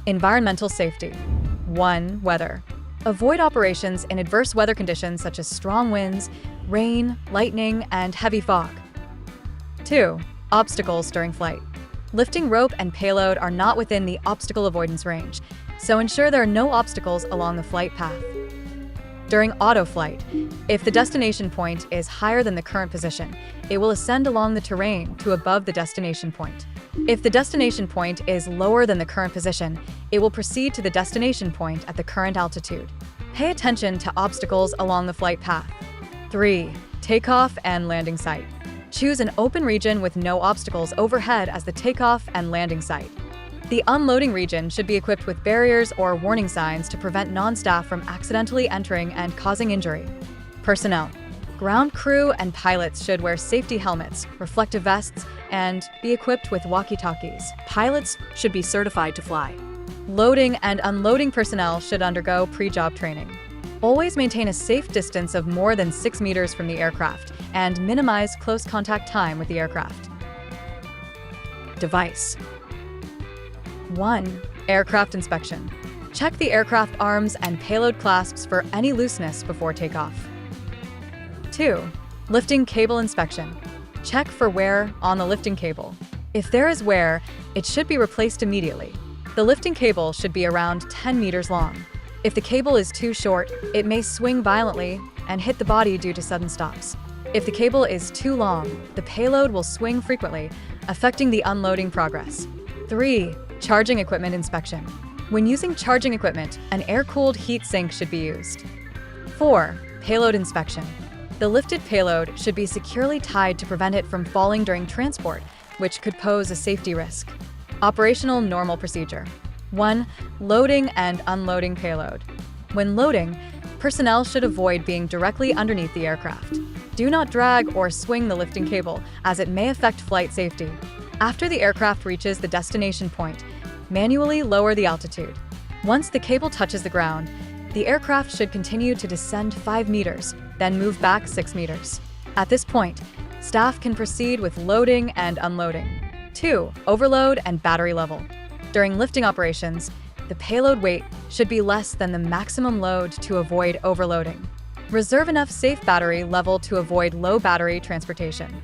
Environmental safety. 1. Weather. Avoid operations in adverse weather conditions such as strong winds, rain, lightning, and heavy fog. 2. Obstacles during flight. Lifting rope and payload are not within the obstacle avoidance range, so ensure there are no obstacles along the flight path. During autoflight, if the destination point is higher than the current position, it will ascend along the terrain to above the destination point. If the destination point is lower than the current position, it will proceed to the destination point at the current altitude. Pay attention to obstacles along the flight path. 3. Takeoff and landing site. Choose an open region with no obstacles overhead as the takeoff and landing site. The unloading region should be equipped with barriers or warning signs to prevent non-staff from accidentally entering and causing injury. Personnel. Ground crew and pilots should wear safety helmets, reflective vests, and be equipped with walkie-talkies. Pilots should be certified to fly. Loading and unloading personnel should undergo pre-job training. Always maintain a safe distance of more than 6 meters from the aircraft and minimize close contact time with the aircraft. Device. 1. Aircraft inspection. Check the aircraft arms and payload clasps for any looseness before takeoff. 2. Lifting cable inspection. Check for wear on the lifting cable. If there is wear, it should be replaced immediately. The lifting cable should be around 10 meters long. If the cable is too short, it may swing violently and hit the body due to sudden stops. If the cable is too long, the payload will swing frequently, affecting the unloading progress. 3. Charging equipment inspection. When using charging equipment, an air-cooled heat sink should be used. 4. Payload inspection. The lifted payload should be securely tied to prevent it from falling during transport, which could pose a safety risk. Operational normal procedure. 1. Loading and unloading payload. When loading, personnel should avoid being directly underneath the aircraft. Do not drag or swing the lifting cable, as it may affect flight safety. After the aircraft reaches the destination point, manually lower the altitude. Once the cable touches the ground, the aircraft should continue to descend 5 meters, then move back 6 meters. At this point, staff can proceed with loading and unloading. 2. Overload and battery level. During lifting operations, the payload weight should be less than the maximum load to avoid overloading. Reserve enough safe battery level to avoid low battery transportation.